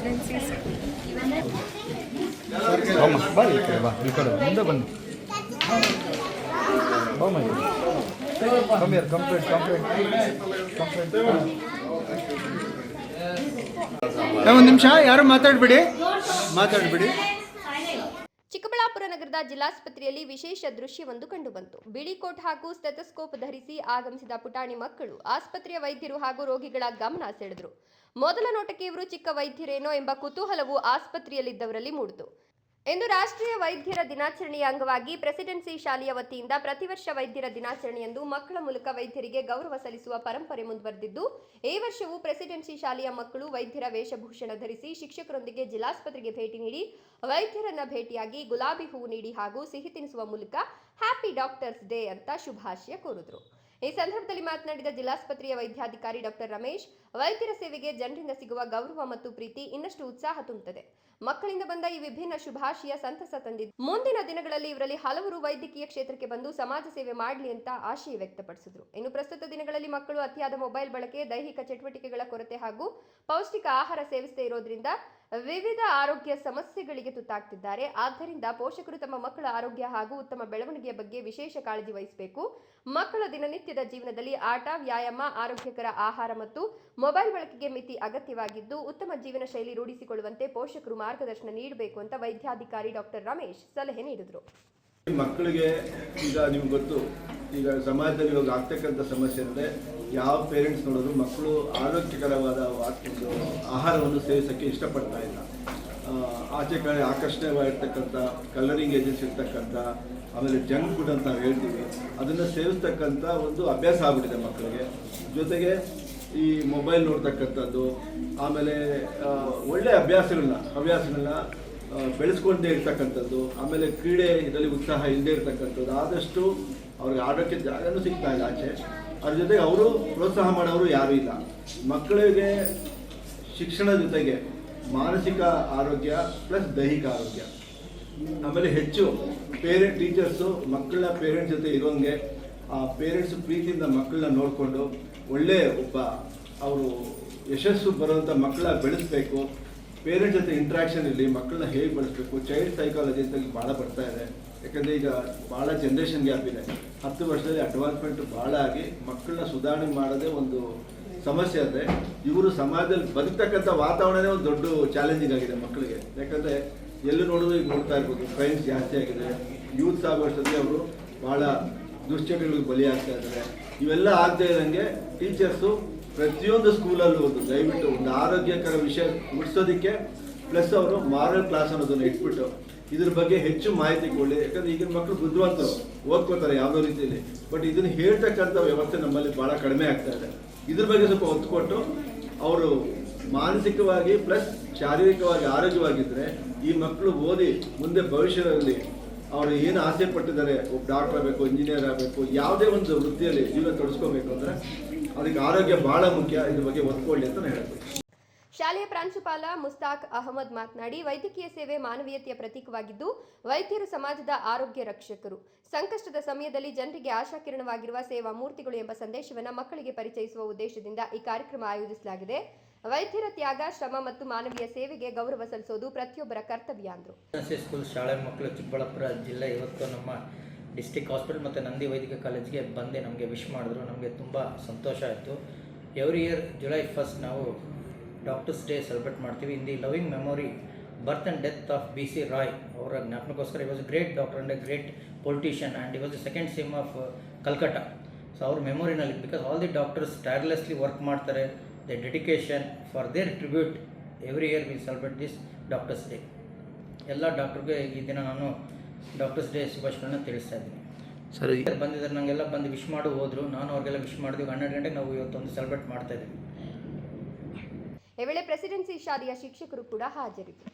Presidency ಬಾ ಈ ಕಡೆ ಮುಂದೆ ಬನ್ನಿ. ಒಂದು ನಿಮಿಷ, ಯಾರು ಮಾತಾಡಬೇಡಿ. ಚಿಕ್ಕಬಳ್ಳಾಪುರ ನಗರದ ಜಿಲ್ಲಾಸ್ಪತ್ರೆಯಲ್ಲಿ ವಿಶೇಷ ದೃಶ್ಯವೊಂದು ಕಂಡುಬಂತು. ಬಿಳಿ ಕೋಟ್ ಹಾಗೂ ಸ್ಟೆಥೋಸ್ಕೋಪ್ ಧರಿಸಿ ಆಗಮಿಸಿದ ಪುಟಾಣಿ ಮಕ್ಕಳು ಆಸ್ಪತ್ರೆಯ ವೈದ್ಯರು ಹಾಗೂ ರೋಗಿಗಳ ಗಮನ ಸೆಳೆದರು. ಮೊದಲ ನೋಟಕ್ಕೆ ಇವರು ಚಿಕ್ಕ ವೈದ್ಯರೇನೋ ಎಂಬ ಕುತೂಹಲವು ಆಸ್ಪತ್ರೆಯಲ್ಲಿದ್ದವರಲ್ಲಿ ಮೂಡಿತು. ಇಂದು ರಾಷ್ಟ್ರೀಯ ವೈದ್ಯರ ದಿನಾಚರಣೆಯ ಅಂಗವಾಗಿ ಪ್ರೆಸಿಡೆನ್ಸಿ ಶಾಲೆಯ ವತಿಯಿಂದ ಪ್ರತಿ ವರ್ಷ ವೈದ್ಯರ ದಿನಾಚರಣೆಯಂದು ಮಕ್ಕಳ ಮೂಲಕ ವೈದ್ಯರಿಗೆ ಗೌರವ ಸಲ್ಲಿಸುವ ಪರಂಪರೆ ಮುಂದುವರೆದಿದ್ದು, ಈ ವರ್ಷವೂ ಪ್ರೆಸಿಡೆನ್ಸಿ ಶಾಲೆಯ ಮಕ್ಕಳು ವೈದ್ಯರ ವೇಷಭೂಷಣ ಧರಿಸಿ ಶಿಕ್ಷಕರೊಂದಿಗೆ ಜಿಲ್ಲಾಸ್ಪತ್ರೆಗೆ ಭೇಟಿ ನೀಡಿ ವೈದ್ಯರನ್ನ ಭೇಟಿಯಾಗಿ ಗುಲಾಬಿ ಹೂವು ನೀಡಿ ಹಾಗೂ ಸಿಹಿ ತಿನ್ನಿಸುವ ಮೂಲಕ ಹ್ಯಾಪಿ ಡಾಕ್ಟರ್ಸ್ ಡೇ ಅಂತ ಶುಭಾಶಯ ಕೋರಿದ್ರು. ಈ ಸಂದರ್ಭದಲ್ಲಿ ಮಾತನಾಡಿದ ಜಿಲ್ಲಾಸ್ಪತ್ರೆಯ ವೈದ್ಯಾಧಿಕಾರಿ ಡಾಕ್ಟರ್ ರಮೇಶ್, ವೈದ್ಯರ ಸೇವೆಗೆ ಜನರಿಂದ ಸಿಗುವ ಗೌರವ ಮತ್ತು ಪ್ರೀತಿ ಇನ್ನಷ್ಟು ಉತ್ಸಾಹ ತುಂಬುತ್ತದೆ. ಮಕ್ಕಳಿಂದ ಬಂದ ಈ ವಿಭಿನ್ನ ಶುಭಾಶಯ ಸಂತಸ ತಂದಿದ್ದು, ಮುಂದಿನ ದಿನಗಳಲ್ಲಿ ಇವರಲ್ಲಿ ಹಲವರು ವೈದ್ಯಕೀಯ ಕ್ಷೇತ್ರಕ್ಕೆ ಬಂದು ಸಮಾಜ ಸೇವೆ ಮಾಡಲಿ ಅಂತ ಆಶಯ ವ್ಯಕ್ತಪಡಿಸಿದರು. ಇನ್ನು ಪ್ರಸ್ತುತ ದಿನಗಳಲ್ಲಿ ಮಕ್ಕಳು ಅತಿಯಾದ ಮೊಬೈಲ್ ಬಳಕೆ, ದೈಹಿಕ ಚಟುವಟಿಕೆಗಳ ಕೊರತೆ ಹಾಗೂ ಪೌಷ್ಟಿಕ ಆಹಾರ ಸೇವಿಸದೇ ಇರೋದ್ರಿಂದ ವಿವಿಧ ಆರೋಗ್ಯ ಸಮಸ್ಯೆಗಳಿಗೆ ತುತ್ತಾಗ್ತಿದ್ದಾರೆ. ಆದ್ದರಿಂದ ಪೋಷಕರು ತಮ್ಮ ಮಕ್ಕಳ ಆರೋಗ್ಯ ಹಾಗೂ ಉತ್ತಮ ಬೆಳವಣಿಗೆಯ ಬಗ್ಗೆ ವಿಶೇಷ ಕಾಳಜಿ ವಹಿಸಬೇಕು. ಮಕ್ಕಳ ದಿನನಿತ್ಯದ ಜೀವನದಲ್ಲಿ ಆಟ, ವ್ಯಾಯಾಮ, ಆರೋಗ್ಯಕರ ಆಹಾರ ಮತ್ತು ಮೊಬೈಲ್ ಬಳಕೆಗೆ ಮಿತಿ ಅಗತ್ಯವಾಗಿದ್ದು, ಉತ್ತಮ ಜೀವನ ಶೈಲಿ ರೂಢಿಸಿಕೊಳ್ಳುವಂತೆ ಪೋಷಕರು ಮಾರ್ಗದರ್ಶನ ನೀಡಬೇಕು ಅಂತ ವೈದ್ಯಾಧಿಕಾರಿ ಡಾಕ್ಟರ್ ರಮೇಶ್ ಸಲಹೆ ನೀಡಿದರು. ಮಕ್ಕಳಿಗೆ ಈಗ ನಿಮ್ಗೆ ಗೊತ್ತು, ಈಗ ಸಮಾಜದಲ್ಲಿ ಇವಾಗ ಆಗ್ತಕ್ಕಂಥ ಸಮಸ್ಯೆ ಅಂದರೆ ಯಾವ ಪೇರೆಂಟ್ಸ್ ನೋಡೋದು ಮಕ್ಕಳು ಆರೋಗ್ಯಕರವಾದ ಒಂದು ಆಹಾರವನ್ನು ಸೇವಿಸೋಕ್ಕೆ ಇಷ್ಟಪಡ್ತಾ ಇಲ್ಲ. ಆಚೆ ಕಡೆ ಆಕರ್ಷಣೀಯವಾಗಿರ್ತಕ್ಕಂಥ ಕಲರಿಂಗ್ ಏಜೆನ್ಸ್ ಇರ್ತಕ್ಕಂಥ, ಆಮೇಲೆ ಜಂಕ್ ಫುಡ್ ಅಂತ ನಾವು ಹೇಳ್ತೀವಿ, ಅದನ್ನು ಸೇವಿಸ್ತಕ್ಕಂಥ ಒಂದು ಅಭ್ಯಾಸ ಆಗ್ಬಿಟ್ಟಿದೆ ಮಕ್ಕಳಿಗೆ. ಜೊತೆಗೆ ಈ ಮೊಬೈಲ್ ನೋಡ್ತಕ್ಕಂಥದ್ದು, ಆಮೇಲೆ ಒಳ್ಳೆಯ ಹವ್ಯಾಸಗಳನ್ನ ಬೆಳೆಸ್ಕೊಂಡೇ ಇರ್ತಕ್ಕಂಥದ್ದು, ಆಮೇಲೆ ಕ್ರೀಡೆ ಇದರಲ್ಲಿ ಉತ್ಸಾಹ ಇಲ್ಲದೆ ಇರ್ತಕ್ಕಂಥದ್ದು, ಆದಷ್ಟು ಅವ್ರಿಗೆ ಆಡೋಕ್ಕೆ ಜಾಗನೂ ಸಿಗ್ತಾ ಇಲ್ಲ ಆಚೆ. ಅದ್ರ ಜೊತೆಗೆ ಅವರು ಪ್ರೋತ್ಸಾಹ ಮಾಡೋರು ಯಾರೂ ಇಲ್ಲ. ಮಕ್ಕಳಿಗೆ ಶಿಕ್ಷಣ ಜೊತೆಗೆ ಮಾನಸಿಕ ಆರೋಗ್ಯ ಪ್ಲಸ್ ದೈಹಿಕ ಆರೋಗ್ಯ, ಆಮೇಲೆ ಹೆಚ್ಚು ಟೀಚರ್ಸು ಮಕ್ಕಳ ಪೇರೆಂಟ್ಸ್ ಜೊತೆ ಇರೋಂಗೆ, ಆ ಪೇರೆಂಟ್ಸ್ ಪ್ರೀತಿಯಿಂದ ಮಕ್ಕಳನ್ನ ನೋಡಿಕೊಂಡು ಒಳ್ಳೆ ಅವರು ಯಶಸ್ಸು ಬರುವಂಥ ಮಕ್ಕಳ ಬೆಳೆಸಬೇಕು. ಪೇರೆಂಟ್ಸ್ ಜೊತೆ ಇಂಟ್ರಾಕ್ಷನ್ ಇರಲಿ, ಮಕ್ಕಳನ್ನ ಹೇಗೆ ಬೆಳೆಸಬೇಕು. ಚೈಲ್ಡ್ ಸೈಕಾಲಜಿ ಅಂತ ಭಾಳ ಬರ್ತಾ ಇದೆ. ಯಾಕಂದರೆ ಈಗ ಭಾಳ ಜನ್ರೇಷನ್ ಗ್ಯಾಪ್ ಇದೆ. 10 ವರ್ಷದಲ್ಲಿ ಅಡ್ವಾನ್ಸ್ಮೆಂಟ್ ಭಾಳ ಆಗಿ ಮಕ್ಕಳನ್ನ ಸುಧಾರಣೆ ಮಾಡೋದೇ ಒಂದು ಸಮಸ್ಯೆ ಅಂದರೆ, ಇವರು ಸಮಾಜದಲ್ಲಿ ಬದುಕ್ತಕ್ಕಂಥ ವಾತಾವರಣನೇ ಒಂದು ದೊಡ್ಡ ಚಾಲೆಂಜಿಂಗ್ ಆಗಿದೆ ಮಕ್ಕಳಿಗೆ. ಯಾಕಂದರೆ ಎಲ್ಲೂ ನೋಡೋದು ಈಗ ನೋಡ್ತಾ ಇರ್ಬೋದು, ಕ್ರೈಮ್ಸ್ ಜಾಸ್ತಿ ಆಗಿದೆ. ಯೂತ್ಸ್ ಆಗೋಷ್ಟೊತ್ತಿಗೆ ಅವರು ಭಾಳ ದುಶ್ಚಟಗಳಿಗೆ ಬಲಿಯಾಗ್ತಾ ಇದ್ದಾರೆ. ಇವೆಲ್ಲ ಆಗದೆ ಇರೋಂಗೆ ಟೀಚರ್ಸು ಪ್ರತಿಯೊಂದು ಸ್ಕೂಲಲ್ಲೂ ದಯವಿಟ್ಟು ಒಂದು ಆರೋಗ್ಯಕರ ವಿಷಯ ಮುಗಿಸೋದಕ್ಕೆ ಪ್ಲಸ್ ಅವರು ಮಾರಲ್ ಕ್ಲಾಸ್ ಅನ್ನೋದನ್ನು ಇಟ್ಬಿಟ್ಟು ಇದ್ರ ಬಗ್ಗೆ ಹೆಚ್ಚು ಮಾಹಿತಿ ಕೊಡಲಿ. ಯಾಕಂದರೆ ಈಗಿನ ಮಕ್ಕಳು ಬುದ್ಧಿವಂತರು, ಓದ್ಕೋತಾರೆ ಯಾವುದೋ ರೀತಿಯಲ್ಲಿ, ಬಟ್ ಇದನ್ನು ಹೇಳ್ತಕ್ಕಂಥ ವ್ಯವಸ್ಥೆ ನಮ್ಮಲ್ಲಿ ಭಾಳ ಕಡಿಮೆ ಆಗ್ತಾ ಇದೆ. ಇದ್ರ ಬಗ್ಗೆ ಸ್ವಲ್ಪ ಒತ್ತು ಕೊಟ್ಟು ಅವರು ಮಾನಸಿಕವಾಗಿ ಪ್ಲಸ್ ಶಾರೀರಿಕವಾಗಿ ಆರೋಗ್ಯವಾಗಿದ್ದರೆ ಈ ಮಕ್ಕಳು ಓದಿ ಮುಂದೆ ಭವಿಷ್ಯದಲ್ಲಿ ಅವರು ಏನು ಆಸೆ ಪಟ್ಟಿದ್ದಾರೆ, ಒಬ್ಬ ಡಾಕ್ಟರ್ ಆಗಬೇಕು, ಇಂಜಿನಿಯರ್ ಆಗಬೇಕು, ಯಾವುದೇ ಒಂದು ವೃತ್ತಿಯಲ್ಲಿ ಜೀವನ ತೊಡಸ್ಕೋಬೇಕು ಅಂದರೆ ಅದಕ್ಕೆ ಆರೋಗ್ಯ ಬಹಳ ಮುಖ್ಯ. ಇದ್ರ ಬಗ್ಗೆ ಒತ್ಕೊಳ್ಳಿ ಅಂತ ಹೇಳ್ತೀನಿ. ಶಾಲೆಯ ಪ್ರಾಂಶುಪಾಲ ಮುಸ್ತಾಕ್ ಅಹಮದ್ ಮಾತನಾಡಿ, ವೈದ್ಯಕೀಯ ಸೇವೆ ಮಾನವೀಯತೆಯ ಪ್ರತೀಕವಾಗಿದ್ದು, ವೈದ್ಯರು ಸಮಾಜದ ಆರೋಗ್ಯ ರಕ್ಷಕರು. ಸಂಕಷ್ಟದ ಸಮಯದಲ್ಲಿ ಜನರಿಗೆ ಆಶಾಕಿರಣವಾಗಿರುವ ಸೇವಾ ಮೂರ್ತಿಗಳು ಎಂಬ ಸಂದೇಶವನ್ನು ಮಕ್ಕಳಿಗೆ ಪರಿಚಯಿಸುವ ಉದ್ದೇಶದಿಂದ ಈ ಕಾರ್ಯಕ್ರಮ ಆಯೋಜಿಸಲಾಗಿದೆ. ವೈದ್ಯರ ತ್ಯಾಗ, ಶ್ರಮ ಮತ್ತು ಮಾನವೀಯ ಸೇವೆಗೆ ಗೌರವ ಸಲ್ಲಿಸುವುದು ಪ್ರತಿಯೊಬ್ಬರ ಕರ್ತವ್ಯ ಅಂದರು. ಸ್ಕೂಲ್ ಶಾಲೆ ಮಕ್ಕಳು ಚಿಕ್ಕಬಳ್ಳಾಪುರ ಜಿಲ್ಲೆ ಇವತ್ತು ನಮ್ಮ ಡಿಸ್ಟಿಕ್ ಹಾಸ್ಪಿಟಲ್ ಮತ್ತು ನಂದಿ ವೈದ್ಯಕೀಯ ಕಾಲೇಜ್ಗೆ ಬಂದು ನಮಗೆ ವಿಶ್ ಮಾಡಿದ್ರು. ನಮಗೆ ತುಂಬ ಸಂತೋಷ ಆಯಿತು. ಎವ್ರಿ ಇಯರ್ ಜುಲೈ 1 ನಾವು ಡಾಕ್ಟರ್ಸ್ ಡೇ ಸೆಲೆಬ್ರೇಟ್ ಮಾಡ್ತೀವಿ. In the loving memory birth and death of BC Roy ಅವರ ಜ್ಞಾಪನಕ್ಕೋಸ್ಕರ. He was a great doctor and a great politician and he was the second CM of Calcutta. So ಅವ್ರ ಮೆಮೊರಿನಲ್ಲಿ, because all the doctors tirelessly work ಮಾಡ್ತಾರೆ, the dedication for their tribute every year we celebrate this doctors day. ಎಲ್ಲ ಡಾಕ್ಟರ್ಗೆ ಈ ದಿನ ನಾನು doctors day ಶುಭಾಶಯಗಳನ್ನು ತಿಳಿಸ್ತಾ ಇದ್ದೀನಿ. ಸರಿ, ಬಂದಿದ್ದಾರೆ, ನನಗೆಲ್ಲ ಬಂದು ವಿಶ್ ಮಾಡಿ ಹೋದರು. ನಾನು ಅವ್ರಿಗೆಲ್ಲ ವಿಶ್ ಮಾಡಿದ್ವಿ. 12 ಗಂಟೆಗೆ ನಾವು ಇವತ್ತೊಂದು ಸೆಲೆಬ್ರೇಟ್ ಮಾಡ್ತಾ ಇದ್ದೀವಿ. ಈ ವೇಳೆ ಪ್ರೆಸಿಡೆನ್ಸಿ ಶಾಲೆಯ ಶಿಕ್ಷಕರು ಕೂಡ ಹಾಜರಿದ್ದರು.